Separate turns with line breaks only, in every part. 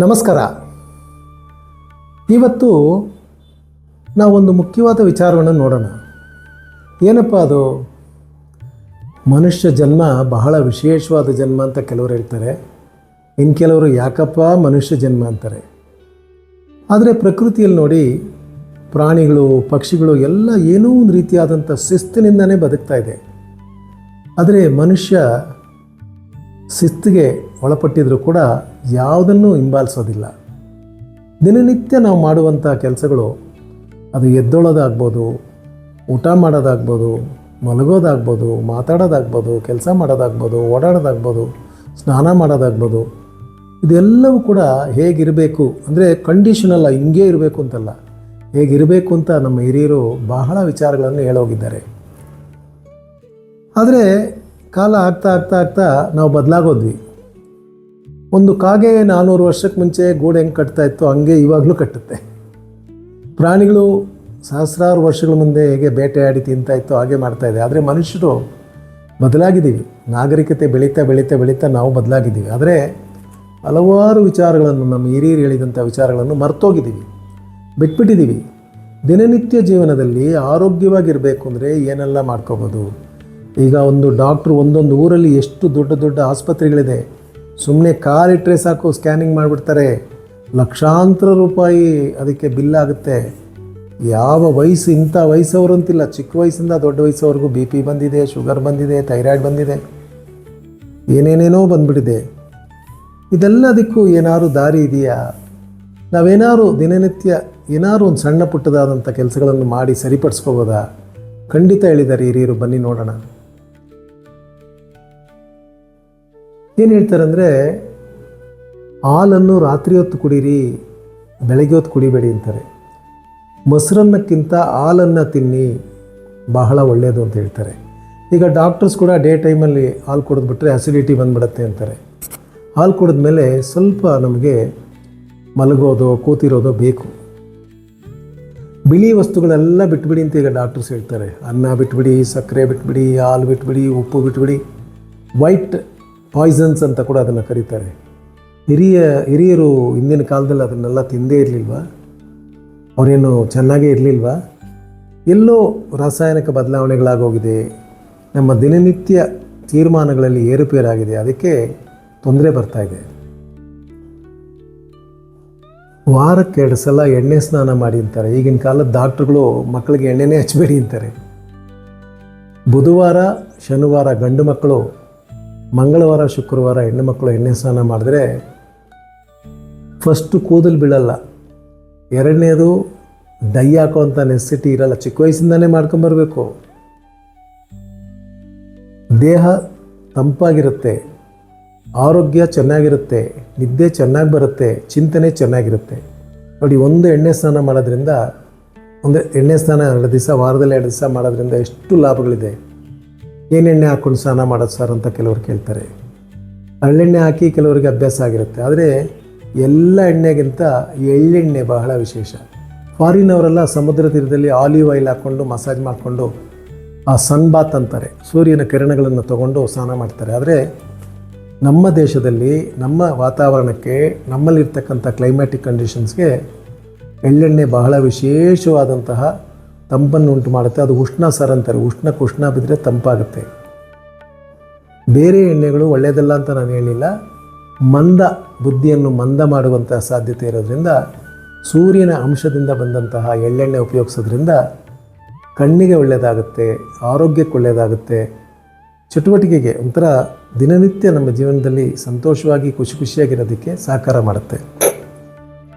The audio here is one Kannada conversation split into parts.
ನಮಸ್ಕಾರ. ಇವತ್ತು ನಾವೊಂದು ಮುಖ್ಯವಾದ ವಿಚಾರವನ್ನು ನೋಡೋಣ. ಏನಪ್ಪ ಅದು? ಮನುಷ್ಯ ಜನ್ಮ ಬಹಳ ವಿಶೇಷವಾದ ಜನ್ಮ ಅಂತ ಕೆಲವರು ಹೇಳ್ತಾರೆ. ಇನ್ನು ಕೆಲವರು ಯಾಕಪ್ಪ ಮನುಷ್ಯ ಜನ್ಮ ಅಂತಾರೆ. ಆದರೆ ಪ್ರಕೃತಿಯಲ್ಲಿ ನೋಡಿ, ಪ್ರಾಣಿಗಳು ಪಕ್ಷಿಗಳು ಎಲ್ಲ ಏನೋ ಒಂದು ರೀತಿಯಾದಂಥ ಶಿಸ್ತಿನಿಂದನೇ ಬದುಕ್ತಾ ಇದೆ. ಆದರೆ ಮನುಷ್ಯ ಶಿಸ್ತಿಗೆ ಒಳಪಟ್ಟಿದ್ರೂ ಕೂಡ ಯಾವುದನ್ನು ಹಿಂಬಾಲಿಸೋದಿಲ್ಲ. ದಿನನಿತ್ಯ ನಾವು ಮಾಡುವಂಥ ಕೆಲಸಗಳು, ಅದು ಎದ್ದೊಳೋದಾಗ್ಬೋದು, ಊಟ ಮಾಡೋದಾಗ್ಬೋದು, ಮಲಗೋದಾಗ್ಬೋದು, ಮಾತಾಡೋದಾಗ್ಬೋದು, ಕೆಲಸ ಮಾಡೋದಾಗ್ಬೋದು, ಓಡಾಡೋದಾಗ್ಬೋದು, ಸ್ನಾನ ಮಾಡೋದಾಗ್ಬೋದು, ಇದೆಲ್ಲವೂ ಕೂಡ ಹೇಗಿರಬೇಕು ಅಂದರೆ ಕಂಡೀಷನಲ್ಲ, ಹಿಂಗೇ ಇರಬೇಕು ಅಂತಲ್ಲ, ಹೇಗಿರಬೇಕು ಅಂತ ನಮ್ಮ ಹಿರಿಯರು ಬಹಳ ವಿಚಾರಗಳನ್ನು ಹೇಳೋಗಿದ್ದಾರೆ. ಆದರೆ ಕಾಲ ಆಗ್ತಾ ಆಗ್ತಾ ಆಗ್ತಾ ನಾವು ಬದಲಾಗೋದ್ವಿ. ಒಂದು ಕಾಗೆ 400 ವರ್ಷಕ್ಕೆ ಮುಂಚೆ ಗೂಡು ಹೆಂಗೆ ಕಟ್ತಾ ಇತ್ತು ಹಂಗೆ ಇವಾಗಲೂ ಕಟ್ಟುತ್ತೆ. ಪ್ರಾಣಿಗಳು ಸಹಸ್ರಾರು ವರ್ಷಗಳ ಮುಂದೆ ಹೇಗೆ ಬೇಟೆಯಾಡಿ ತಿಂತಾ ಇತ್ತು ಹಾಗೆ ಮಾಡ್ತಾ ಇದೆ. ಆದರೆ ಮನುಷ್ಯರು ಬದಲಾಗಿದ್ದೀವಿ. ನಾಗರಿಕತೆ ಬೆಳೀತಾ ಬೆಳೀತಾ ಬೆಳೀತಾ ನಾವು ಬದಲಾಗಿದ್ದೀವಿ. ಆದರೆ ಹಲವಾರು ವಿಚಾರಗಳನ್ನು, ನಮ್ಮ ಹಿರಿಯರು ಹೇಳಿದಂಥ ವಿಚಾರಗಳನ್ನು ಮರ್ತೋಗಿದ್ದೀವಿ, ಬಿಟ್ಬಿಟ್ಟಿದ್ದೀವಿ. ದಿನನಿತ್ಯ ಜೀವನದಲ್ಲಿ ಆರೋಗ್ಯವಾಗಿರಬೇಕು ಅಂದರೆ ಏನೆಲ್ಲ ಮಾಡ್ಕೋಬೋದು? ಈಗ ಒಂದು ಡಾಕ್ಟ್ರು ಒಂದೊಂದು ಊರಲ್ಲಿ ಎಷ್ಟು ದೊಡ್ಡ ದೊಡ್ಡ ಆಸ್ಪತ್ರೆಗಳಿದೆ. ಸುಮ್ಮನೆ ಕಾಲಿಟ್ಟರೆ ಸಾಕು, ಸ್ಕ್ಯಾನಿಂಗ್ ಮಾಡಿಬಿಡ್ತಾರೆ. ಲಕ್ಷಾಂತರ ರೂಪಾಯಿ ಅದಕ್ಕೆ ಬಿಲ್ ಆಗುತ್ತೆ. ಯಾವ ವಯಸ್ಸು, ಇಂಥ ವಯಸ್ಸವರು ಅಂತಿಲ್ಲ, ಚಿಕ್ಕ ವಯಸ್ಸಿಂದ ದೊಡ್ಡ ವಯಸ್ಸವರೆಗೂ BP ಬಂದಿದೆ, ಶುಗರ್ ಬಂದಿದೆ, ಥೈರಾಯ್ಡ್ ಬಂದಿದೆ, ಏನೇನೇನೋ ಬಂದ್ಬಿಟ್ಟಿದೆ. ಇದೆಲ್ಲದಕ್ಕೂ ಏನಾದ್ರು ದಾರಿ ಇದೆಯಾ? ನಾವೇನಾದ್ರು ದಿನನಿತ್ಯ ಏನಾದ್ರು ಒಂದು ಸಣ್ಣ ಪುಟ್ಟದಾದಂಥ ಕೆಲಸಗಳನ್ನು ಮಾಡಿ ಸರಿಪಡಿಸ್ಕೋಬೋದಾ? ಖಂಡಿತ ಹೇಳಿದ್ದಾರೆ ಹಿರಿಯರು, ಬನ್ನಿ ನೋಡೋಣ. ಏನು ಹೇಳ್ತಾರೆ ಅಂದರೆ, ಹಾಲನ್ನು ರಾತ್ರಿ ಹೊತ್ತು ಕುಡೀರಿ, ಬೆಳಗ್ಗೆ ಹೊತ್ತು ಕುಡಿಬೇಡಿ ಅಂತಾರೆ. ಮೊಸರನ್ನಕ್ಕಿಂತ ಹಾಲನ್ನು ತಿನ್ನಿ, ಬಹಳ ಒಳ್ಳೆಯದು ಅಂತ ಹೇಳ್ತಾರೆ. ಈಗ ಡಾಕ್ಟರ್ಸ್ ಕೂಡ ಡೇ ಟೈಮಲ್ಲಿ ಹಾಲು ಕುಡಿದ್ಬಿಟ್ರೆ ಅಸಿಡಿಟಿ ಬಂದ್ಬಿಡುತ್ತೆ ಅಂತಾರೆ. ಹಾಲು ಕುಡಿದ್ಮೇಲೆ ಸ್ವಲ್ಪ ನಮಗೆ ಮಲಗೋದು, ಕೂತಿರೋದು ಬೇಕು. ಬಿಳಿ ವಸ್ತುಗಳೆಲ್ಲ ಬಿಟ್ಬಿಡಿ ಅಂತ ಈಗ ಡಾಕ್ಟರ್ಸ್ ಹೇಳ್ತಾರೆ. ಅನ್ನ ಬಿಟ್ಬಿಡಿ, ಸಕ್ಕರೆ ಬಿಟ್ಬಿಡಿ, ಹಾಲು ಬಿಟ್ಬಿಡಿ, ಉಪ್ಪು ಬಿಟ್ಬಿಡಿ. ವೈಟ್ ಪಾಯ್ಸನ್ಸ್ ಅಂತ ಕೂಡ ಅದನ್ನು ಕರೀತಾರೆ. ಹಿರಿಯರು ಹಿಂದಿನ ಕಾಲದಲ್ಲಿ ಅದನ್ನೆಲ್ಲ ತಿಂದೇ ಇರಲಿಲ್ವಾ? ಅವರೇನು ಚೆನ್ನಾಗೇ ಇರಲಿಲ್ವಾ? ಎಲ್ಲೋ ರಾಸಾಯನಿಕ ಬದಲಾವಣೆಗಳಾಗೋಗಿದೆ. ನಮ್ಮ ದಿನನಿತ್ಯ ತೀರ್ಮಾನಗಳಲ್ಲಿ ಏರುಪೇರಾಗಿದೆ. ಅದಕ್ಕೆ ತೊಂದರೆ ಬರ್ತಾಯಿದೆ. ವಾರಕ್ಕೆ 2 ಸಲ ಎಣ್ಣೆ ಸ್ನಾನ ಮಾಡಿ ಅಂತಾರೆ. ಈಗಿನ ಕಾಲದ ಡಾಕ್ಟ್ರುಗಳು ಮಕ್ಕಳಿಗೆ ಎಣ್ಣೆನೇ ಹಚ್ಚಬೇಡಿ ಅಂತಾರೆ. ಬುಧವಾರ ಶನಿವಾರ ಗಂಡು ಮಕ್ಕಳು, ಮಂಗಳವಾರ ಶುಕ್ರವಾರ ಹೆಣ್ಣು ಮಕ್ಕಳು ಎಣ್ಣೆ ಸ್ನಾನ ಮಾಡಿದ್ರೆ ಫಸ್ಟು ಕೂದಲು ಬೀಳಲ್ಲ, ಎರಡನೇದು ಡೈ ಹಾಕೋವಂಥ ನೆಸೆಸಿಟಿ ಇರಲ್ಲ. ಚಿಕ್ಕ ವಯಸ್ಸಿಂದನೇ ಮಾಡ್ಕೊಂಬರ್ಬೇಕು. ದೇಹ ತಂಪಾಗಿರುತ್ತೆ, ಆರೋಗ್ಯ ಚೆನ್ನಾಗಿರುತ್ತೆ, ನಿದ್ದೆ ಚೆನ್ನಾಗಿ ಬರುತ್ತೆ, ಚಿಂತನೆ ಚೆನ್ನಾಗಿರುತ್ತೆ. ನೋಡಿ, ಒಂದು ಎಣ್ಣೆ ಸ್ನಾನ ಮಾಡೋದ್ರಿಂದ, ಒಂದು ಎಣ್ಣೆ ಸ್ನಾನ 2 ದಿವಸ, ವಾರದಲ್ಲಿ 2 ದಿವಸ ಮಾಡೋದ್ರಿಂದ ಎಷ್ಟು ಲಾಭಗಳಿದೆ. ಏನೆಣ್ಣೆ ಹಾಕ್ಕೊಂಡು ಸ್ನಾನ ಮಾಡೋದು ಸರ್ ಅಂತ ಕೆಲವರು ಕೇಳ್ತಾರೆ. ಹಳ್ಳೆಣ್ಣೆ ಹಾಕಿ ಕೆಲವರಿಗೆ ಅಭ್ಯಾಸ ಆಗಿರುತ್ತೆ. ಆದರೆ ಎಲ್ಲ ಎಣ್ಣೆಗಿಂತ ಎಳ್ಳೆಣ್ಣೆ ಬಹಳ ವಿಶೇಷ. ಫಾರಿನವರೆಲ್ಲ ಸಮುದ್ರ ತೀರದಲ್ಲಿ ಆಲಿವ್ ಆಯಿಲ್ ಹಾಕ್ಕೊಂಡು ಮಸಾಜ್ ಮಾಡಿಕೊಂಡು ಆ ಸನ್ ಬಾತ್ ಅಂತಾರೆ, ಸೂರ್ಯನ ಕಿರಣಗಳನ್ನು ತಗೊಂಡು ಸ್ನಾನ ಮಾಡ್ತಾರೆ. ಆದರೆ ನಮ್ಮ ದೇಶದಲ್ಲಿ, ನಮ್ಮ ವಾತಾವರಣಕ್ಕೆ, ನಮ್ಮಲ್ಲಿರ್ತಕ್ಕಂಥ ಕ್ಲೈಮ್ಯಾಟಿಕ್ ಕಂಡೀಷನ್ಸ್ಗೆ ಎಳ್ಳೆಣ್ಣೆ ಬಹಳ ವಿಶೇಷವಾದಂತಹ ತಂಪನ್ನು ಉಂಟು ಮಾಡುತ್ತೆ. ಅದು ಉಷ್ಣ ಸರ್ ಅಂತಾರೆ. ಉಷ್ಣಕ್ಕೆ ಉಷ್ಣ ಬಿದ್ದರೆ ತಂಪಾಗುತ್ತೆ. ಬೇರೆ ಎಣ್ಣೆಗಳು ಒಳ್ಳೆಯದಲ್ಲ ಅಂತ ನಾನು ಹೇಳಿಲ್ಲ. ಮಂದ ಬುದ್ಧಿಯನ್ನು ಮಂದ ಮಾಡುವಂಥ ಸಾಧ್ಯತೆ ಇರೋದ್ರಿಂದ ಸೂರ್ಯನ ಅಂಶದಿಂದ ಬಂದಂತಹ ಎಳ್ಳೆಣ್ಣೆ ಉಪಯೋಗಿಸೋದ್ರಿಂದ ಕಣ್ಣಿಗೆ ಒಳ್ಳೆಯದಾಗುತ್ತೆ, ಆರೋಗ್ಯಕ್ಕೆ ಒಳ್ಳೆಯದಾಗುತ್ತೆ, ಚಟುವಟಿಕೆಗೆ ಒಂಥರ ದಿನನಿತ್ಯ ನಮ್ಮ ಜೀವನದಲ್ಲಿ ಸಂತೋಷವಾಗಿ ಖುಷಿ ಖುಷಿಯಾಗಿರೋದಕ್ಕೆ ಸಹಕಾರ ಮಾಡುತ್ತೆ.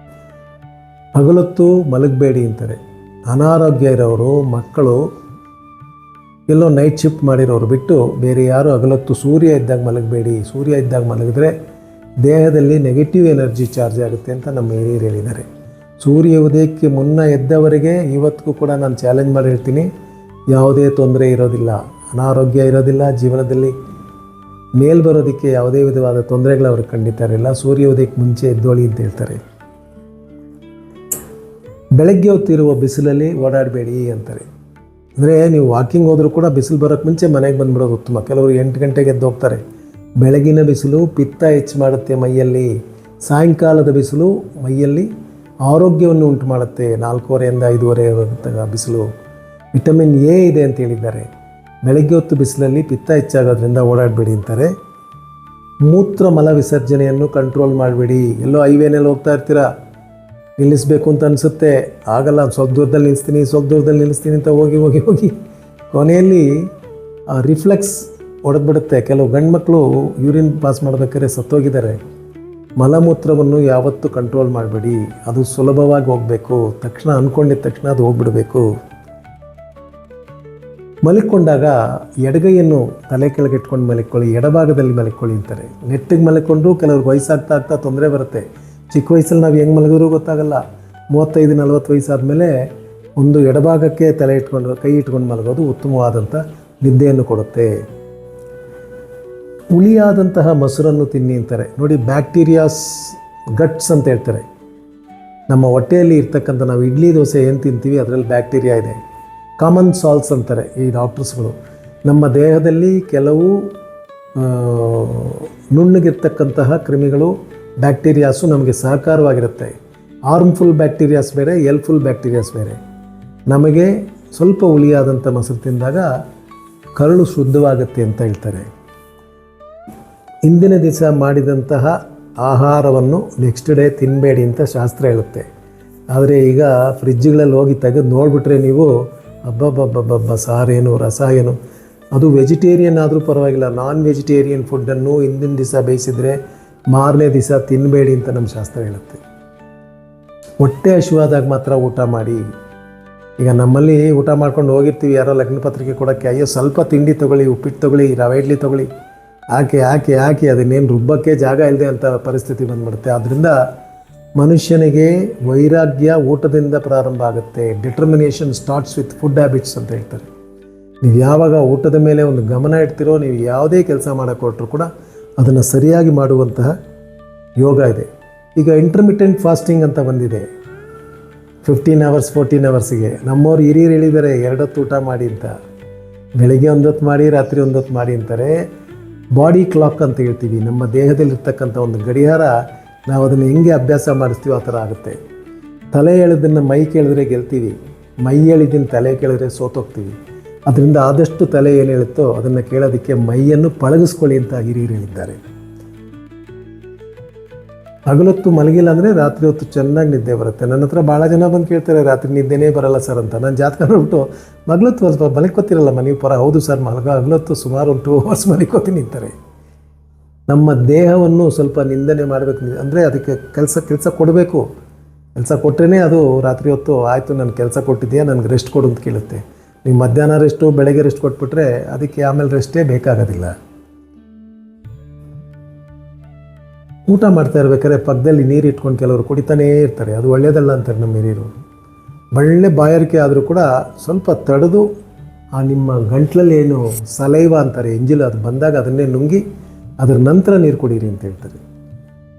ಹಗಲೊತ್ತು ಮಲಗಬೇಡಿ ಅಂತಾರೆ. ಅನಾರೋಗ್ಯ ಇರೋರು, ಮಕ್ಕಳು, ಎಲ್ಲೋ ನೈಟ್ ಶಿಫ್ಟ್ ಮಾಡಿರೋರು ಬಿಟ್ಟು ಬೇರೆ ಯಾರು ಹಗಲೊತ್ತು ಸೂರ್ಯ ಇದ್ದಾಗ ಮಲಗಬೇಡಿ. ಸೂರ್ಯ ಇದ್ದಾಗ ಮಲಗಿದ್ರೆ ದೇಹದಲ್ಲಿ ನೆಗೆಟಿವ್ ಎನರ್ಜಿ ಚಾರ್ಜ್ ಆಗುತ್ತೆ ಅಂತ ನಮ್ಮ ಹಿರಿಯರು ಹೇಳಿದ್ದಾರೆ. ಸೂರ್ಯ ಉದಯಕ್ಕೆ ಮುನ್ನ ಎದ್ದವರೆಗೆ ಇವತ್ತಿಗೂ ಕೂಡ ನಾನು ಚಾಲೆಂಜ್ ಮಾಡಿ ಹೇಳ್ತೀನಿ, ಯಾವುದೇ ತೊಂದರೆ ಇರೋದಿಲ್ಲ, ಅನಾರೋಗ್ಯ ಇರೋದಿಲ್ಲ. ಜೀವನದಲ್ಲಿ ಮೇಲ್ ಬರೋದಕ್ಕೆ ಯಾವುದೇ ವಿಧವಾದ ತೊಂದರೆಗಳು ಅವ್ರಿಗೆ ಖಂಡಿತ ಇರಲಿಲ್ಲ. ಸೂರ್ಯ ಉದಯಕ್ಕೆ ಮುಂಚೆ ಎದ್ದೋಳಿ ಅಂತ ಹೇಳ್ತಾರೆ. ಬೆಳಗ್ಗೆ ಹೊತ್ತಿರುವ ಬಿಸಿಲಲ್ಲಿ ಓಡಾಡಬೇಡಿ ಅಂತಾರೆ. ಅಂದರೆ ನೀವು ವಾಕಿಂಗ್ ಹೋದರೂ ಕೂಡ ಬಿಸಿಲು ಬರೋಕ್ಕೆ ಮುಂಚೆ ಮನೆಗೆ ಬಂದುಬಿಡೋದು ಉತ್ತಮ. ಕೆಲವರು 8 ಗಂಟೆಗೆ ಎದ್ದು ಹೋಗ್ತಾರೆ. ಬೆಳಗಿನ ಬಿಸಿಲು ಪಿತ್ತ ಹೆಚ್ಚು ಮಾಡುತ್ತೆ ಮೈಯಲ್ಲಿ. ಸಾಯಂಕಾಲದ ಬಿಸಿಲು ಮೈಯಲ್ಲಿ ಆರೋಗ್ಯವನ್ನು ಉಂಟು ಮಾಡುತ್ತೆ. 4:30ಯಿಂದ 5:30 ಬಿಸಿಲು. ವಿಟಮಿನ್ ಎ ಇದೆ ಅಂತ ಹೇಳಿದ್ದಾರೆ. ಬೆಳಗ್ಗೆ ಹೊತ್ತು ಬಿಸಿಲಲ್ಲಿ ಪಿತ್ತ ಹೆಚ್ಚಾಗೋದ್ರಿಂದ ಓಡಾಡಬೇಡಿ ಅಂತಾರೆ. ಮೂತ್ರ ಮಲ ವಿಸರ್ಜನೆಯನ್ನು ಕಂಟ್ರೋಲ್ ಮಾಡಬೇಡಿ. ಎಲ್ಲೋ ಹೈವೇನಲ್ಲಿ ಹೋಗ್ತಾ ಇರ್ತೀರ, ನಿಲ್ಲಿಸಬೇಕು ಅಂತ ಅನಿಸುತ್ತೆ, ಆಗಲ್ಲ, ಸ್ವಲ್ಪ ದೂರದಲ್ಲಿ ನಿಲ್ಲಿಸ್ತೀನಿ ಅಂತ ಹೋಗಿ ಕೊನೆಯಲ್ಲಿ ರಿಫ್ಲೆಕ್ಸ್ ಹೊಡೆದ್ಬಿಡುತ್ತೆ. ಕೆಲವು ಗಂಡು ಮಕ್ಕಳು ಯೂರಿನ್ ಪಾಸ್ ಮಾಡಬೇಕಾದ್ರೆ ಸತ್ತೋಗಿದ್ದಾರೆ. ಮಲಮೂತ್ರವನ್ನು ಯಾವತ್ತೂ ಕಂಟ್ರೋಲ್ ಮಾಡಬೇಡಿ. ಅದು ಸುಲಭವಾಗಿ ಹೋಗಬೇಕು. ತಕ್ಷಣ ಅಂದ್ಕೊಂಡಿದ್ದ ತಕ್ಷಣ ಅದು ಹೋಗ್ಬಿಡಬೇಕು. ಮಲಿಕೊಂಡಾಗ ಎಡಗೈಯನ್ನು ತಲೆ ಕೆಳಗೆ ಇಟ್ಕೊಂಡು ಮಲಿಕೊಳ್ಳಿ, ಎಡಭಾಗದಲ್ಲಿ ಮಲಿಕೊಳ್ಳಿ ಅಂತಾರೆ. ನೆಟ್ಟಿಗೆ ಮಲಿಕೊಂಡ್ರೂ ಕೆಲವ್ರಿಗೆ ವಯಸ್ಸಾಗ್ತಾ ತೊಂದರೆ ಬರುತ್ತೆ. ಚಿಕ್ಕ ವಯಸ್ಸಲ್ಲಿ ನಾವು ಹೆಂಗೆ ಮಲಗಿದ್ರೂ ಗೊತ್ತಾಗಲ್ಲ. 35-40 ವಯಸ್ಸಾದಮೇಲೆ ಒಂದು ಎಡಭಾಗಕ್ಕೆ ಕೈ ಇಟ್ಕೊಂಡು ಮಲಗೋದು ಉತ್ತಮವಾದಂಥ ನಿದ್ದೆಯನ್ನು ಕೊಡುತ್ತೆ. ಹುಳಿಯಾದಂತಹ ಮೊಸರನ್ನು ತಿನ್ನಿ ಅಂತಾರೆ. ನೋಡಿ, ಬ್ಯಾಕ್ಟೀರಿಯಾಸ್ ಗಟ್ಸ್ ಅಂತ ಹೇಳ್ತಾರೆ. ನಮ್ಮ ಹೊಟ್ಟೆಯಲ್ಲಿ ಇರ್ತಕ್ಕಂಥ ನಾವು ಇಡ್ಲಿ ದೋಸೆ ಏನು ತಿಂತೀವಿ ಅದರಲ್ಲಿ ಬ್ಯಾಕ್ಟೀರಿಯಾ ಇದೆ. ಕಾಮನ್ ಸಾಲ್ಸ್ ಅಂತಾರೆ ಈ ಡಾಕ್ಟರ್ಸ್ಗಳು. ನಮ್ಮ ದೇಹದಲ್ಲಿ ಕೆಲವು ನುಣ್ಣಗಿರ್ತಕ್ಕಂತಹ ಕ್ರಿಮಿಗಳು, ಬ್ಯಾಕ್ಟೀರಿಯಾಸು ನಮಗೆ ಸಹಕಾರವಾಗಿರುತ್ತೆ. ಹಾರ್ಮ್ಫುಲ್ ಬ್ಯಾಕ್ಟೀರಿಯಾಸ್ ಬೇರೆ, ಹೆಲ್ಪ್ಫುಲ್ ಬ್ಯಾಕ್ಟೀರಿಯಾಸ್ ಬೇರೆ. ನಮಗೆ ಸ್ವಲ್ಪ ಹುಳಿಯಾದಂಥ ಮೊಸರು ತಿಂದಾಗ ಕರಳು ಶುದ್ಧವಾಗುತ್ತೆ ಅಂತ ಹೇಳ್ತಾರೆ. ಹಿಂದಿನ ದಿವಸ ಮಾಡಿದಂತಹ ಆಹಾರವನ್ನು ನೆಕ್ಸ್ಟ್ ಡೇ ತಿನ್ನಬೇಡಿ ಅಂತ ಶಾಸ್ತ್ರ ಹೇಳುತ್ತೆ. ಆದರೆ ಈಗ ಫ್ರಿಜ್ಗಳಲ್ಲಿ ಹೋಗಿ ತೆಗೆದು ನೋಡಿಬಿಟ್ರೆ ನೀವು ಅಬ್ಬಬ್ಬಬ್ಬಬ್ಬ ಸಾರೇನು ರಸ ಏನು. ಅದು ವೆಜಿಟೇರಿಯನ್ ಆದರೂ ಪರವಾಗಿಲ್ಲ, ನಾನ್ ವೆಜಿಟೇರಿಯನ್ ಫುಡ್ಡನ್ನು ಹಿಂದಿನ ದಿವಸ ಬೇಯಿಸಿದರೆ ಮಾರನೇ ದಿವಸ ತಿನ್ನಬೇಡಿ ಅಂತ ನಮ್ಮ ಶಾಸ್ತ್ರ ಹೇಳುತ್ತೆ. ಹೊಟ್ಟೆ ಹಸಿವಾದಾಗ ಮಾತ್ರ ಊಟ ಮಾಡಿ. ಈಗ ನಮ್ಮಲ್ಲಿ ಊಟ ಮಾಡ್ಕೊಂಡು ಹೋಗಿರ್ತೀವಿ, ಯಾರೋ ಲಗ್ನ ಪತ್ರಿಕೆ ಕೊಡೋಕ್ಕೆ, ಅಯ್ಯೋ ಸ್ವಲ್ಪ ತಿಂಡಿ ತೊಗೊಳ್ಳಿ, ಉಪ್ಪಿಟ್ಟು ತೊಗೊಳ್ಳಿ, ರವೆ ಇಡ್ಲಿ ತೊಗೊಳ್ಳಿ, ಹಾಕಿ ಅದನ್ನೇನು ರುಬ್ಬಕ್ಕೆ ಜಾಗ ಇಲ್ಲದೆ ಅಂತ ಪರಿಸ್ಥಿತಿ ಬಂದ್ಬಿಡುತ್ತೆ. ಆದ್ದರಿಂದ ಮನುಷ್ಯನಿಗೆ ವೈರಾಗ್ಯ ಊಟದಿಂದ ಪ್ರಾರಂಭ ಆಗುತ್ತೆ. Determination starts with food habits ಅಂತ ಹೇಳ್ತಾರೆ. ನೀವು ಯಾವಾಗ ಊಟದ ಮೇಲೆ ಒಂದು ಗಮನ ಇಡ್ತೀರೋ, ನೀವು ಯಾವುದೇ ಕೆಲಸ ಮಾಡೋಕ್ಕೆ ಹೊರಟರು ಕೂಡ ಅದನ್ನು ಸರಿಯಾಗಿ ಮಾಡುವಂತಹ ಯೋಗ ಇದೆ. ಈಗ ಇಂಟರ್ಮಿಟೆಂಟ್ ಫಾಸ್ಟಿಂಗ್ ಅಂತ ಬಂದಿದೆ. 15 hours 14 hours ನಮ್ಮವ್ರು ಹಿರಿಯರು ಹೇಳಿದ್ದಾರೆ 2 ಹೊತ್ತು ಊಟ ಮಾಡಿ ಅಂತ. ಬೆಳಗ್ಗೆ 1 ಹೊತ್ತು ಮಾಡಿ, ರಾತ್ರಿ 1 ಹೊತ್ತು ಮಾಡಿ ಅಂತಾರೆ. ಬಾಡಿ ಕ್ಲಾಕ್ ಅಂತ ಹೇಳ್ತೀವಿ. ನಮ್ಮ ದೇಹದಲ್ಲಿರ್ತಕ್ಕಂಥ ಒಂದು ಗಡಿಯಾರ, ನಾವು ಅದನ್ನು ಹೆಂಗೆ ಅಭ್ಯಾಸ ಮಾಡಿಸ್ತೀವೋ ಆ ಥರ ಆಗುತ್ತೆ. ತಲೆ ಎಳೆದನ್ನು ಮೈ ಕೇಳಿದ್ರೆ ಗೆಲ್ತೀವಿ, ಮೈ ಎಳೆದನ್ನು ತಲೆ ಕೇಳಿದ್ರೆ ಸೋತೋಗ್ತೀವಿ. ಅದರಿಂದ ಆದಷ್ಟು ತಲೆ ಏನು ಹೇಳುತ್ತೋ ಅದನ್ನು ಕೇಳೋದಕ್ಕೆ ಮೈಯನ್ನು ಪಳಗಿಸ್ಕೊಳ್ಳಿ ಅಂತ ಹಿರಿಯರು ಹೇಳಿದ್ದಾರೆ. ಹಗಲೊತ್ತು ಮಲಗಿಲ್ಲ ಅಂದರೆ ರಾತ್ರಿ ಹೊತ್ತು ಚೆನ್ನಾಗಿ ನಿದ್ದೆ ಬರುತ್ತೆ. ನನ್ನ ಹತ್ರ ಭಾಳ ಜನ ಬಂದು ಕೇಳ್ತಾರೆ, ರಾತ್ರಿ ನಿದ್ದೆನೇ ಬರಲ್ಲ ಸರ್ ಅಂತ. ನಾನು ಜಾತಕ ನೋಡ್ಬಿಟ್ಟು ಮಗ್ಲೊತ್ತು ಸ್ವಲ್ಪ ಮಲಿಕೋತಿರಲ್ಲ ನೀವು ಪರ. ಹೌದು ಸರ್, ಹಗಲೊತ್ತು ಸುಮಾರು 2 hours ಮಲಿಕೋತೀನಿ ಅಂತಾರೆ. ನಮ್ಮ ದೇಹವನ್ನು ಸ್ವಲ್ಪ ನಿಂದನೆ ಮಾಡಬೇಕು. ಅಂದರೆ ಅದಕ್ಕೆ ಕೆಲಸ ಕೊಡಬೇಕು. ಕೆಲಸ ಕೊಟ್ಟರೆ ಅದು ರಾತ್ರಿ ಹೊತ್ತು ಆಯಿತು ನಾನು ಕೆಲಸ ಕೊಟ್ಟಿದ್ದೀಯಾ, ನನಗೆ ರೆಸ್ಟ್ ಕೊಡು ಅಂತ ಕೇಳುತ್ತೆ. ನೀವು ಮಧ್ಯಾಹ್ನ ರೆಸ್ಟು, ಬೆಳಗ್ಗೆ ರೆಸ್ಟ್ ಕೊಟ್ಬಿಟ್ರೆ ಅದಕ್ಕೆ ಆಮೇಲೆ ರೆಸ್ಟೇ ಬೇಕಾಗೋದಿಲ್ಲ. ಊಟ ಮಾಡ್ತಾ ಇರ್ಬೇಕಾದ್ರೆ ಪಕ್ಕದಲ್ಲಿ ನೀರು ಇಟ್ಕೊಂಡು ಕೆಲವರು ಕುಡಿತಾನೇ ಇರ್ತಾರೆ. ಅದು ಒಳ್ಳೆಯದಲ್ಲ ಅಂತಾರೆ ನಮ್ಮ ಹಿರಿಯರು. ಒಳ್ಳೆ ಬಾಯಾರಿಕೆ ಆದರೂ ಕೂಡ ಸ್ವಲ್ಪ ತಡೆದು ಆ ನಿಮ್ಮ ಗಂಟ್ಲಲ್ಲಿ ಏನು ಸಲೈವ ಅಂತಾರೆ, ಎಂಜಿಲ್, ಅದು ಬಂದಾಗ ಅದನ್ನೇ ನುಂಗಿ ಅದರ ನಂತರ ನೀರು ಕುಡೀರಿ ಅಂತ ಹೇಳ್ತಾರೆ.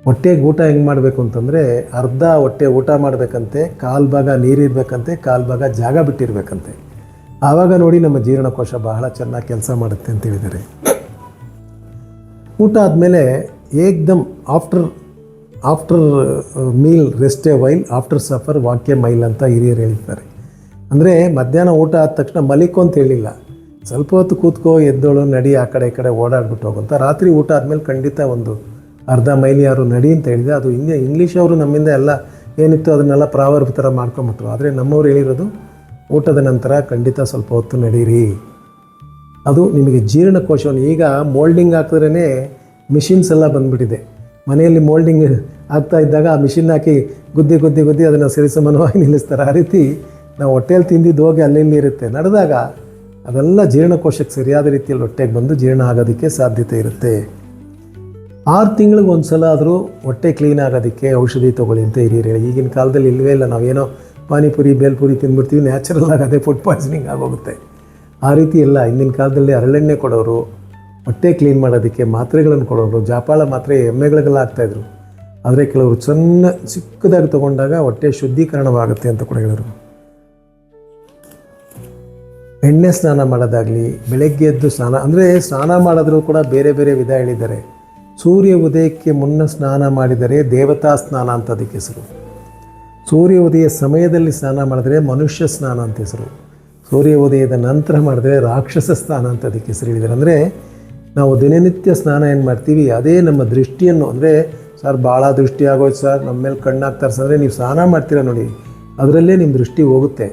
ಹೊಟ್ಟೆಗೆ ಊಟ ಹೆಂಗೆ ಮಾಡಬೇಕು ಅಂತಂದರೆ, ಅರ್ಧ ಹೊಟ್ಟೆ ಊಟ ಮಾಡಬೇಕಂತೆ, 1/4 ಭಾಗ ನೀರಿರಬೇಕಂತೆ, 1/4 ಭಾಗ ಜಾಗ ಬಿಟ್ಟಿರಬೇಕಂತೆ. ಆವಾಗ ನೋಡಿ ನಮ್ಮ ಜೀರ್ಣಕೋಶ ಬಹಳ ಚೆನ್ನಾಗಿ ಕೆಲಸ ಮಾಡುತ್ತೆ ಅಂತ ಹೇಳಿದ್ದಾರೆ. ಊಟ ಆದಮೇಲೆ ಏಕ್ದಮ್ after meal rest a while, after supper walk a mile ಅಂತ ಹಿರಿಯರು ಹೇಳ್ತಾರೆ. ಅಂದರೆ ಮಧ್ಯಾಹ್ನ ಊಟ ಆದ ತಕ್ಷಣ ಮಲಿಕೋ ಅಂತ ಹೇಳಿಲ್ಲ, ಸ್ವಲ್ಪ ಹೊತ್ತು ಕೂತ್ಕೋ, ಎದ್ದೋಳು, ನಡಿ, ಆ ಕಡೆ ಈ ಕಡೆ ಓಡಾಡ್ಬಿಟ್ಟು ಹೋಗುವಂಥ. ರಾತ್ರಿ ಊಟ ಆದಮೇಲೆ ಖಂಡಿತ ಒಂದು ಅರ್ಧ ಮೈಲಿ ಯಾರು ನಡಿ ಅಂತ ಹೇಳಿದೆ. ಅದು ಇಂಗ್ಲೀಷ್ ಅವರು ನಮ್ಮಿಂದ ಎಲ್ಲ ಏನಿತ್ತು ಅದನ್ನೆಲ್ಲ ಪ್ರಾವರ್ಬ್ ಥರ ಮಾಡ್ಕೊಂಬಿಟ್ರು. ಆದರೆ ನಮ್ಮವ್ರು ಹೇಳಿರೋದು ಊಟದ ನಂತರ ಖಂಡಿತ ಸ್ವಲ್ಪ ಹೊತ್ತು ನಡೀರಿ. ಅದು ನಿಮಗೆ ಜೀರ್ಣಕೋಶವನ್ನು, ಈಗ ಮೋಲ್ಡಿಂಗ್ ಹಾಕಿದ್ರೇ ಮಿಷಿನ್ಸ್ ಎಲ್ಲ ಬಂದುಬಿಟ್ಟಿದೆ. ಮನೆಯಲ್ಲಿ ಮೋಲ್ಡಿಂಗ್ ಆಗ್ತಾ ಇದ್ದಾಗ ಆ ಮಿಷಿನ್ ಹಾಕಿ ಗುದ್ದಿ ಅದನ್ನು ಸರಿಸಮಾನವಾಗಿ ನಿಲ್ಲಿಸ್ತಾರೆ. ಆ ರೀತಿ ನಾವು ಹೊಟ್ಟೆಯಲ್ಲಿ ತಿಂದಿದ್ದು ಹೋಗಿ ಅಲ್ಲಿ ಇರುತ್ತೆ. ನಡೆದಾಗ ಅದೆಲ್ಲ ಜೀರ್ಣಕೋಶಕ್ಕೆ ಸರಿಯಾದ ರೀತಿಯಲ್ಲಿ ಹೊಟ್ಟೆಗೆ ಬಂದು ಜೀರ್ಣ ಆಗೋದಕ್ಕೆ ಸಾಧ್ಯತೆ ಇರುತ್ತೆ. 6 ತಿಂಗಳಿಗೆ ಒಂದು ಸಲ ಆದರೂ ಹೊಟ್ಟೆ ಕ್ಲೀನ್ ಆಗೋದಕ್ಕೆ ಔಷಧಿ ತೊಗೊಳ್ಳಿ ಅಂತ ಹಿರಿಯರು ಹೇಳಿ. ಈಗಿನ ಕಾಲದಲ್ಲಿ ಇಲ್ಲವೇ ಇಲ್ಲ. ನಾವೇನೋ ಪಾನಿಪುರಿ ಬೇಲ್ಪುರಿ ತಿಂದ್ಬಿಡ್ತೀವಿ, ನ್ಯಾಚುರಲ್ ಆಗಿ ಅದೇ ಫುಡ್ ಪಾಯ್ಸನಿಂಗ್ ಆಗೋಗುತ್ತೆ. ಆ ರೀತಿ ಎಲ್ಲ ಹಿಂದಿನ ಕಾಲದಲ್ಲಿ ಹರಳೆಣ್ಣೆ ಕೊಡೋರು, ಹೊಟ್ಟೆ ಕ್ಲೀನ್ ಮಾಡೋದಕ್ಕೆ ಮಾತ್ರೆಗಳನ್ನು ಕೊಡೋರು, ಜಾಪಾಳ ಮಾತ್ರೆ ಎಮ್ಮೆಗಳಿಗೆಲ್ಲ ಹಾಕ್ತಾಯಿದ್ರು. ಆದರೆ ಕೆಲವರು ಚಿಕ್ಕದಾಗಿ ತೊಗೊಂಡಾಗ ಹೊಟ್ಟೆ ಶುದ್ಧೀಕರಣವಾಗುತ್ತೆ ಅಂತ ಕೂಡ ಹೇಳಿದ್ರು. ಎಣ್ಣೆ ಸ್ನಾನ ಮಾಡೋದಾಗಲಿ, ಬೆಳಗ್ಗೆ ಎದ್ದು ಸ್ನಾನ, ಅಂದರೆ ಸ್ನಾನ ಮಾಡೋದ್ರೂ ಕೂಡ ಬೇರೆ ಬೇರೆ ವಿಧ ಹೇಳಿದ್ದಾರೆ. ಸೂರ್ಯ ಉದಯಕ್ಕೆ ಮುನ್ನ ಸ್ನಾನ ಮಾಡಿದರೆ ದೇವತಾ ಸ್ನಾನ ಅಂತ ಅದಕ್ಕೆ ಹೆಸರು. ಸೂರ್ಯ ಉದಯ ಸಮಯದಲ್ಲಿ ಸ್ನಾನ ಮಾಡಿದರೆ ಮನುಷ್ಯ ಸ್ನಾನ ಅಂತ ಹೆಸರು. ಸೂರ್ಯ ಉದಯದ ನಂತರ ಮಾಡಿದ್ರೆ ರಾಕ್ಷಸ ಸ್ನಾನ ಅಂತ ಅದಕ್ಕೆ ಹೆಸರು ಹೇಳಿದ್ದಾರೆ. ಅಂದರೆ ನಾವು ದಿನನಿತ್ಯ ಸ್ನಾನ ಏನು ಮಾಡ್ತೀವಿ ಅದೇ ನಮ್ಮ ದೃಷ್ಟಿಯನ್ನು, ಅಂದರೆ ಸರ್ ಭಾಳ ದೃಷ್ಟಿ ಆಗೋಯ್ತು ಸರ್, ನಮ್ಮ ಮೇಲೆ ಕಣ್ಣಾಗ್ತಾರೆ ಸರ್ ಅಂದರೆ ನೀವು ಸ್ನಾನ ಮಾಡ್ತೀರ ನೋಡಿ, ಅದರಲ್ಲೇ ನಿಮ್ಮ ದೃಷ್ಟಿ ಹೋಗುತ್ತೆ.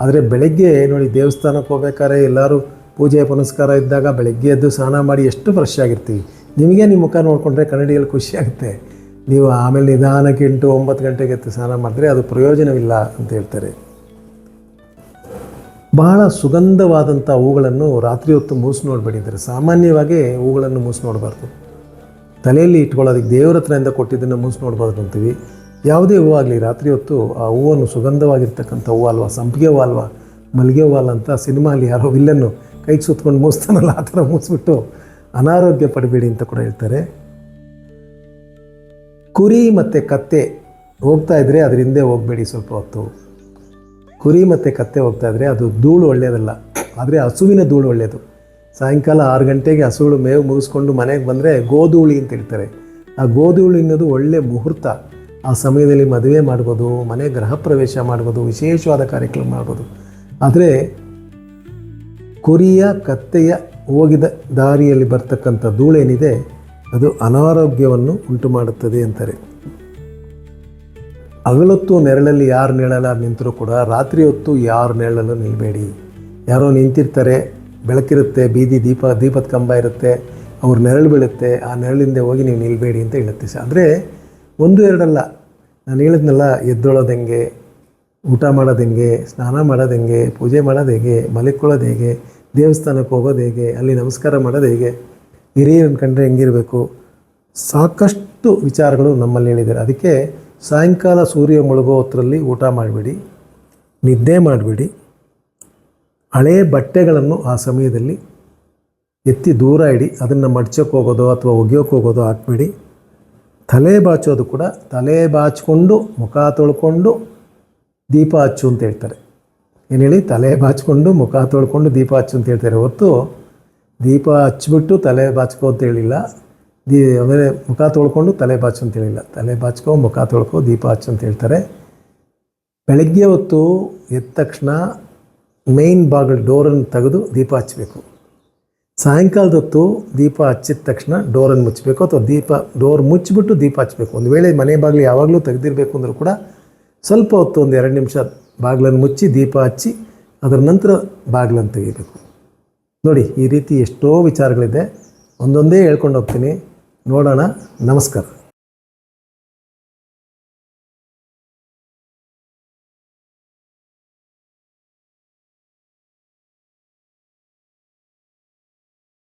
ಆದರೆ ಬೆಳಗ್ಗೆ ನೋಡಿ ದೇವಸ್ಥಾನಕ್ಕೆ ಹೋಗ್ಬೇಕಾದ್ರೆ ಎಲ್ಲರೂ ಪೂಜೆ ಪುನಸ್ಕಾರ ಇದ್ದಾಗ ಬೆಳಗ್ಗೆ ಎದ್ದು ಸ್ನಾನ ಮಾಡಿ ಎಷ್ಟು ಫ್ರೆಶ್ ಆಗಿರ್ತೀವಿ. ನಿಮಗೆ ನಿಮ್ಮ ಮುಖ ನೋಡಿಕೊಂಡ್ರೆ ಕನ್ನಡಿಯಲ್ಲಿ ಖುಷಿಯಾಗುತ್ತೆ. ನೀವು ಆಮೇಲೆ ನಿಧಾನಕ್ಕೆ 8-9 ಗಂಟೆಗೆ ಎದ್ದು ಸ್ನಾನ ಮಾಡಿದ್ರೆ ಅದು ಪ್ರಯೋಜನವಿಲ್ಲ ಅಂತ ಹೇಳ್ತಾರೆ. ಬಹಳ ಸುಗಂಧವಾದಂಥ ಹೂಗಳನ್ನು ರಾತ್ರಿ ಹೊತ್ತು ಮೂಸು ನೋಡಬೇಡಿದ್ದಾರೆ. ಸಾಮಾನ್ಯವಾಗಿ ಹೂಗಳನ್ನು ಮೂಸು ನೋಡಬಾರ್ದು. ತಲೆಯಲ್ಲಿ ಇಟ್ಕೊಳ್ಳೋದಕ್ಕೆ ದೇವರ ಹತ್ರದಿಂದ ಕೊಟ್ಟಿದ್ದನ್ನು ಮೂಸು ನೋಡ್ಬಾರ್ದು ಅಂತೀವಿ. ಯಾವುದೇ ಹೂವು ಆಗಲಿ ರಾತ್ರಿ ಹೊತ್ತು ಆ ಹೂವನ್ನು ಸುಗಂಧವಾಗಿರ್ತಕ್ಕಂಥ ಹೂವು ಅಲ್ವಾ, ಸಂಪಿಗೆ ಹೂವು ಅಲ್ವಾ, ಮಲ್ಲಿಗೆ ಹೂವು ಅಲ್ಲ ಅಂತ ಸಿನಿಮಾಲಿ ಯಾರೋ ವಿಲ್ಲನ್ನು ಕೈಗೆ ಸುತ್ಕೊಂಡು ಮೂಸ್ತಾನಲ್ಲ ಆ ಥರ ಮೂಸ್ಬಿಟ್ಟು ಅನಾರೋಗ್ಯ ಪಡಬೇಡಿ ಅಂತ ಕೂಡ ಹೇಳ್ತಾರೆ. ಕುರಿ ಮತ್ತು ಕತ್ತೆ ಹೋಗ್ತಾ ಇದ್ದರೆ ಅದ್ರ ಹಿಂದೆ ಹೋಗಬೇಡಿ ಸ್ವಲ್ಪ ಹೊತ್ತು. ಕುರಿ ಮತ್ತು ಕತ್ತೆ ಹೋಗ್ತಾ ಇದ್ದರೆ ಅದು ಧೂಳು ಒಳ್ಳೆಯದಲ್ಲ, ಆದರೆ ಹಸುವಿನ ಧೂಳು ಒಳ್ಳೆಯದು. ಸಾಯಂಕಾಲ 6 ಗಂಟೆಗೆ ಹಸುಗಳು ಮೇವು ಮುಗಿಸ್ಕೊಂಡು ಮನೆಗೆ ಬಂದರೆ ಗೋಧೂಳಿ ಅಂತ ಹೇಳ್ತಾರೆ. ಆ ಗೋಧೂಳಿ ಅನ್ನೋದು ಒಳ್ಳೆಯ ಮುಹೂರ್ತ. ಆ ಸಮಯದಲ್ಲಿ ಮದುವೆ ಮಾಡ್ಬೋದು, ಮನೆ ಗೃಹ ಪ್ರವೇಶ ಮಾಡ್ಬೋದು, ವಿಶೇಷವಾದ ಕಾರ್ಯಕ್ರಮ ಮಾಡ್ಬೋದು. ಆದರೆ ಕುರಿಯ ಕತ್ತೆಯ ಹೋಗಿದ ದಾರಿಯಲ್ಲಿ ಬರ್ತಕ್ಕಂಥ ಧೂಳೇನಿದೆ ಅದು ಅನಾರೋಗ್ಯವನ್ನು ಉಂಟು ಮಾಡುತ್ತದೆ ಅಂತಾರೆ. ಹಗಲೊತ್ತು ನೆರಳಲ್ಲಿ ಯಾರು ನೆರಳಲ್ಲ ನಿಂತರೂ ಕೂಡ ರಾತ್ರಿ ಹೊತ್ತು ಯಾರು ನೆರಳಲ್ಲೂ ನಿಲ್ಲಬೇಡಿ. ಯಾರೋ ನಿಂತಿರ್ತಾರೆ, ಬೆಳಕಿರುತ್ತೆ, ಬೀದಿ ದೀಪದ ಕಂಬ ಇರುತ್ತೆ, ಅವ್ರ ನೆರಳು ಬೀಳುತ್ತೆ, ಆ ನೆರಳಿಂದ ಹೋಗಿ ನೀವು ನಿಲ್ಲಬೇಡಿ ಅಂತ ಹೇಳುತ್ತೆ. ಆದರೆ 1-2 ನಾನು ಹೇಳಿದ್ನಲ್ಲ, ಎದ್ದೊಳೋದು ಹೆಂಗೆ, ಊಟ ಮಾಡೋದು ಹೆಂಗೆ, ಸ್ನಾನ ಮಾಡೋದು ಹೆಂಗೆ, ಪೂಜೆ ಮಾಡೋದು ಹೇಗೆ, ಮಲಿಕೊಳ್ಳೋದು ಹೇಗೆ, ದೇವಸ್ಥಾನಕ್ಕೆ ಹೋಗೋದು ಹೇಗೆ, ಅಲ್ಲಿ ನಮಸ್ಕಾರ ಮಾಡೋದು ಹೇಗೆ, ಹಿರಿಯರನ್ನು ಕಂಡ್ರೆ ಹೆಂಗಿರಬೇಕು, ಸಾಕಷ್ಟು ವಿಚಾರಗಳು ನಮ್ಮಲ್ಲಿ ಹೇಳಿದ್ದಾರೆ. ಅದಕ್ಕೆ ಸಾಯಂಕಾಲ ಸೂರ್ಯ ಮುಳುಗೋ ಹೊತ್ತರಲ್ಲಿ ಊಟ ಮಾಡಬೇಡಿ, ನಿದ್ದೆ ಮಾಡಬೇಡಿ. ಹಳೆಯ ಬಟ್ಟೆಗಳನ್ನು ಆ ಸಮಯದಲ್ಲಿ ಎತ್ತಿ ದೂರ ಇಡಿ. ಅದನ್ನು ಮಡ್ಚೋಕ್ಕೆ ಹೋಗೋದು ಅಥವಾ ಒಗೆಯೋಕ್ಕೆ ಹೋಗೋದು ಹಾಕಬೇಡಿ. ತಲೆ ಬಾಚೋದು ಕೂಡ ತಲೆ ಬಾಚಿಕೊಂಡು ಮುಖ ತೊಳ್ಕೊಂಡು ದೀಪ ಹಚ್ಚು ಅಂತ ಹೇಳ್ತಾರೆ. ಏನು ಹೇಳಿ, ತಲೆ ಬಾಚಿಕೊಂಡು ಮುಖ ತೊಳ್ಕೊಂಡು ದೀಪ ಹಚ್ಚು ಅಂತ ಹೇಳ್ತಾರೆ ಹೊರತು ದೀಪ ಹಚ್ಚಿಬಿಟ್ಟು ತಲೆ ಬಾಚ್ಕೋ ಅಂತ ಹೇಳಿಲ್ಲ. ಆಮೇಲೆ ಮುಖ ತೊಳ್ಕೊಂಡು ತಲೆ ಬಾಚು ಅಂತ ಹೇಳಿಲ್ಲ. ತಲೆ ಬಾಚ್ಕೋ, ಮುಖ ತೊಳ್ಕೊ, ದೀಪ ಹಚ್ಚು ಅಂತ ಹೇಳ್ತಾರೆ. ಬೆಳಗ್ಗೆ ಹೊತ್ತು ಎದ್ದ ತಕ್ಷಣ ಮೇಯ್ನ್ ಬಾಗಿಲು ಡೋರನ್ನು ತೆಗೆದು ದೀಪ ಹಚ್ಚಬೇಕು. ಸಾಯಂಕಾಲದ ಹೊತ್ತು ದೀಪ ಹಚ್ಚಿದ ತಕ್ಷಣ ಡೋರನ್ನು ಮುಚ್ಚಬೇಕು, ಅಥವಾ ಡೋರ್ ಮುಚ್ಚಿಬಿಟ್ಟು ದೀಪ ಹಚ್ಚಬೇಕು. ಒಂದು ವೇಳೆ ಮನೆ ಬಾಗಿಲು ಯಾವಾಗಲೂ ತೆಗೆದಿರಬೇಕು ಅಂದರೂ ಕೂಡ ಸ್ವಲ್ಪ ಹೊತ್ತು 1-2 ನಿಮಿಷ ಬಾಗಿಲನ್ನು ಮುಚ್ಚಿ ದೀಪ ಹಚ್ಚಿ ಅದರ ನಂತರ ಬಾಗಿಲನ್ನು ತೆಗಿಬೇಕು. ನೋಡಿ, ಈ ರೀತಿ ಎಷ್ಟೋ ವಿಚಾರಗಳಿದೆ, ಒಂದೊಂದೇ ಹೇಳ್ಕೊಂಡು ಹೋಗ್ತೀನಿ. ನೋಡೋಣ. ನಮಸ್ಕಾರ.